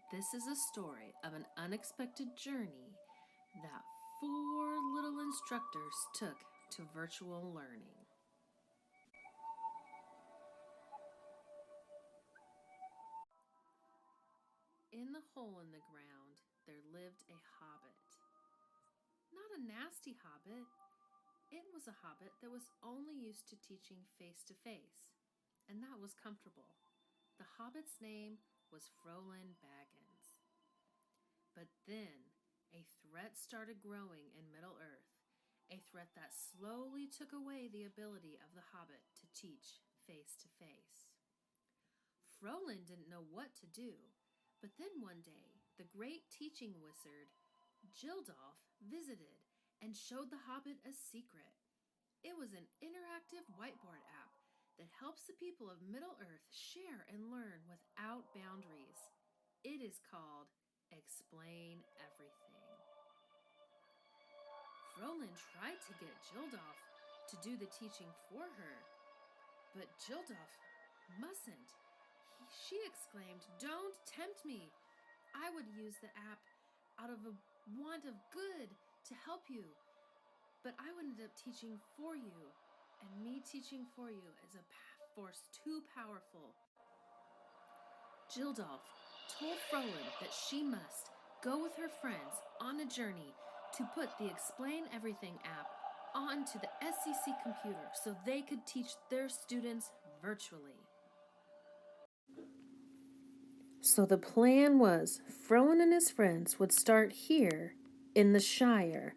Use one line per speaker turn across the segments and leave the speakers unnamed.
This is a story of an unexpected journey that four little instructors took to virtual learning. In the hole in the ground, there lived a hobbit. Not a nasty hobbit. It was a hobbit that was only used to teaching face to face, and that was comfortable. The hobbit's name was Frolan Baggins. But then a threat started growing in Middle-earth, a threat that slowly took away the ability of the hobbit to teach face to face. Frolan didn't know what to do, but then one day the great teaching wizard Gildolf visited and showed the hobbit a secret. It was an interactive whiteboard app that helps the people of Middle-earth share and learn without boundaries. It is called Explain Everything. Frolan tried to get Gildolf to do the teaching for her, but Gildolf mustn't. She exclaimed, "Don't tempt me! I would use the app out of a want of good to help you, but I would end up teaching for you, and me teaching for you is a force too powerful." Gildolf told Frolan that she must go with her friends on a journey to put the Explain Everything app onto the SCC computer so they could teach their students virtually. So the plan was Frolan and his friends would start here in the Shire.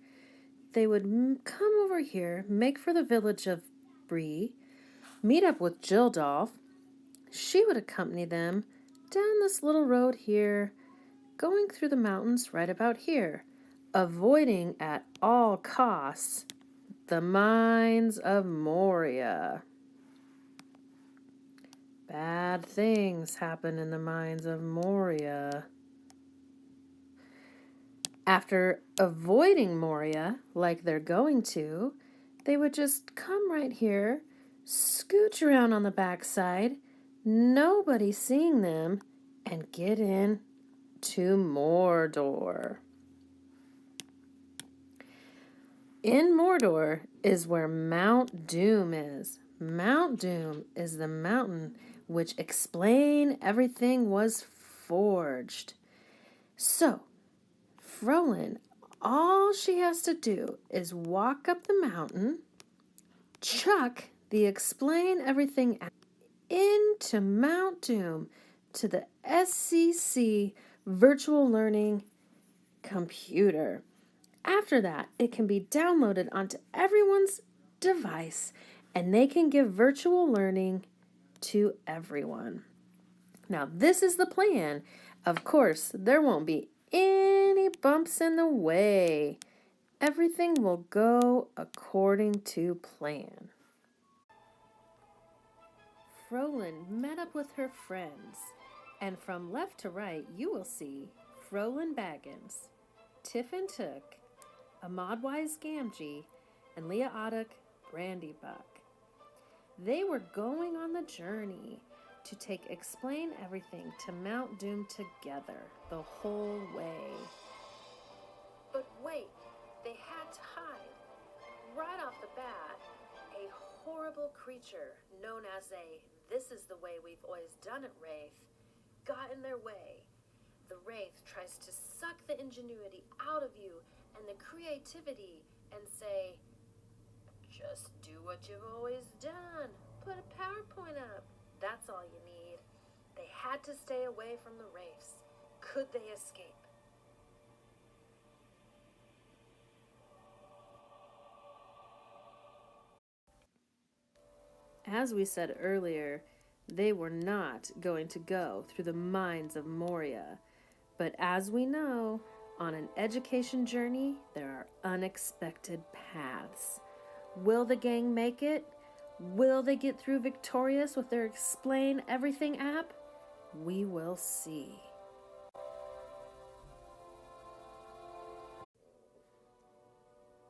They would come over here, make for the village of Bree, meet up with Gildolf. She would accompany them down this little road here, going through the mountains right about here, avoiding at all costs the mines of Moria. Bad things happen in the mines of Moria. After avoiding Moria, like they're going to, they would just come right here, scooch around on the backside, nobody seeing them, and get in to Mordor. In Mordor is where Mount Doom is. Mount Doom is the mountain which Explain Everything was forged. So, Frolan, all she has to do is walk up the mountain, chuck the Explain Everything into Mount Doom to the SCC virtual learning computer. After that, it can be downloaded onto everyone's device and they can give virtual learning to everyone. Now, this is the plan. Of course, there won't be any bumps in the way. Everything will go according to plan. Frolan met up with her friends, and from left to right you will see Frolan Baggins, Tiffin Took, Ahmadwise Gamgee, and Leah Oddick Brandybuck. They were going on the journey to take Explain Everything to Mount Doom together the whole way. But wait, they had to hide. Right off the bat, a horrible creature known as a "this is the way we've always done it" wraith got in their way. The wraith tries to suck the ingenuity out of you and the creativity and say, "Just do what you've always done. Put a PowerPoint up. That's all you need." They had to stay away from the wraiths. Could they escape? As we said earlier, they were not going to go through the mines of Moria. But as we know, on an education journey, there are unexpected paths. Will the gang make it? Will they get through victorious with their Explain Everything app? We will see.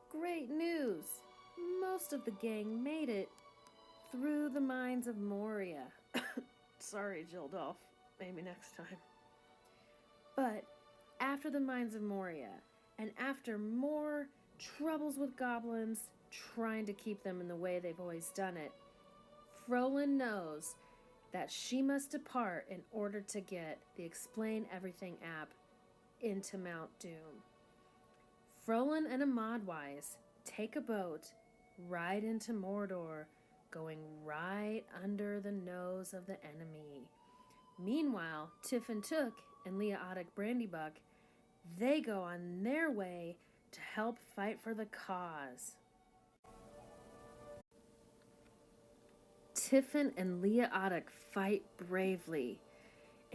Great news! Most of the gang made it through the mines of Moria. Sorry, Gildolf. Maybe next time. But after the Mines of Moria, and after more troubles with goblins trying to keep them in the way they've always done it, Frolin knows that she must depart in order to get the Explain Everything app into Mount Doom. Frolin and Amadwise take a boat, ride into Mordor, going right under the nose of the enemy. Meanwhile, Tiff and Took and Leotic Brandybuck, they go on their way to help fight for the cause. Tiffin and Leotic fight bravely.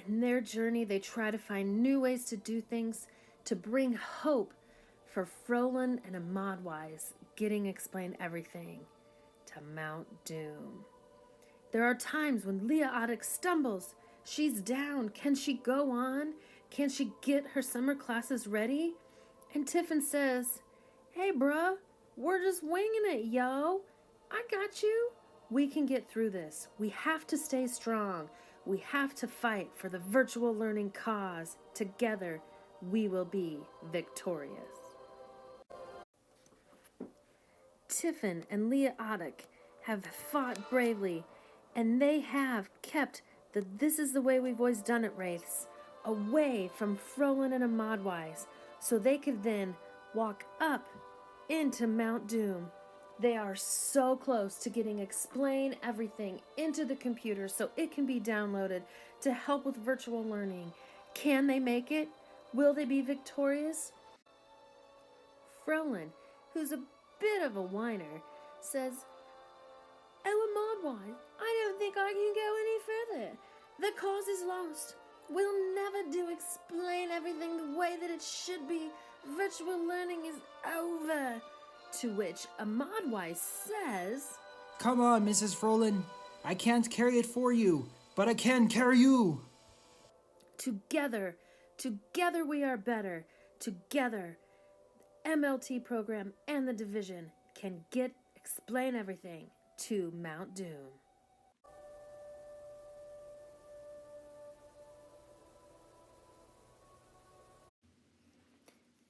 In their journey, they try to find new ways to do things to bring hope for Frolin and Amadwise getting Explain Everything to Mount Doom. There are times when Leotic stumbles. She's down. Can she go on? Can she get her summer classes ready? And Tiffin says, "Hey, bruh, we're just winging it, yo. I got you. We can get through this. We have to stay strong. We have to fight for the virtual learning cause. Together, we will be victorious." Tiffin and Leotic have fought bravely, and they have kept the "this is the way we've always done it" wraiths away from Frolin and Amadwise, so they could then walk up into Mount Doom. They are so close to getting Explain Everything into the computer so it can be downloaded to help with virtual learning. Can they make it? Will they be victorious? Frolin, who's a bit of a whiner, says, "Oh, Amadwise, I don't think I can go any further. The cause is lost. We'll never do Explain Everything the way that it should be. Virtual learning is over." To which Amadwise says,
"Come on, Mrs. Frolin. I can't carry it for you, but I can carry you."
Together we are better. Together, MLT program and the division can get Explain Everything to Mount Doom.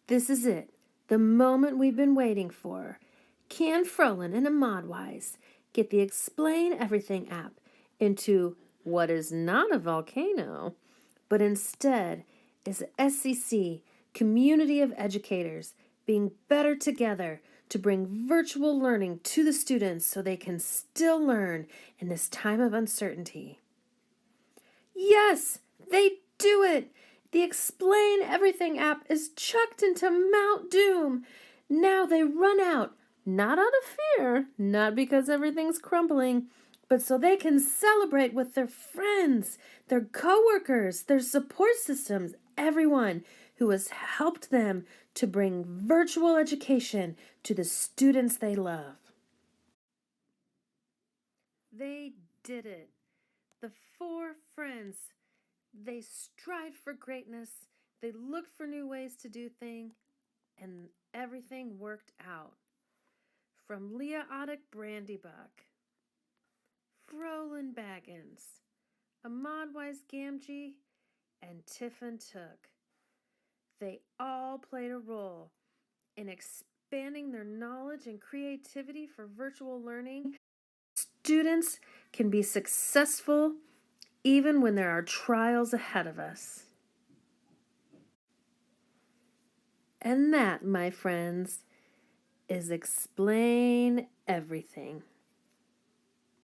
This is it, the moment we've been waiting for. Can Frolin and Amadwise get the Explain Everything app into what is not a volcano, but instead is a SCC community of educators being better together to bring virtual learning to the students so they can still learn in this time of uncertainty? Yes, they do it! The Explain Everything app is chucked into Mount Doom. Now they run out, not out of fear, not because everything's crumbling, but so they can celebrate with their friends, their coworkers, their support systems, everyone who has helped them to bring virtual education to the students they love. They did it. The four friends, they strived for greatness, they looked for new ways to do things, and everything worked out. From Leotic Brandybuck, Frolin Baggins, Amadwise Gamgee, and Tiffin Took. They all played a role in expanding their knowledge and creativity for virtual learning. Students can be successful even when there are trials ahead of us. And that, my friends, is Explain Everything.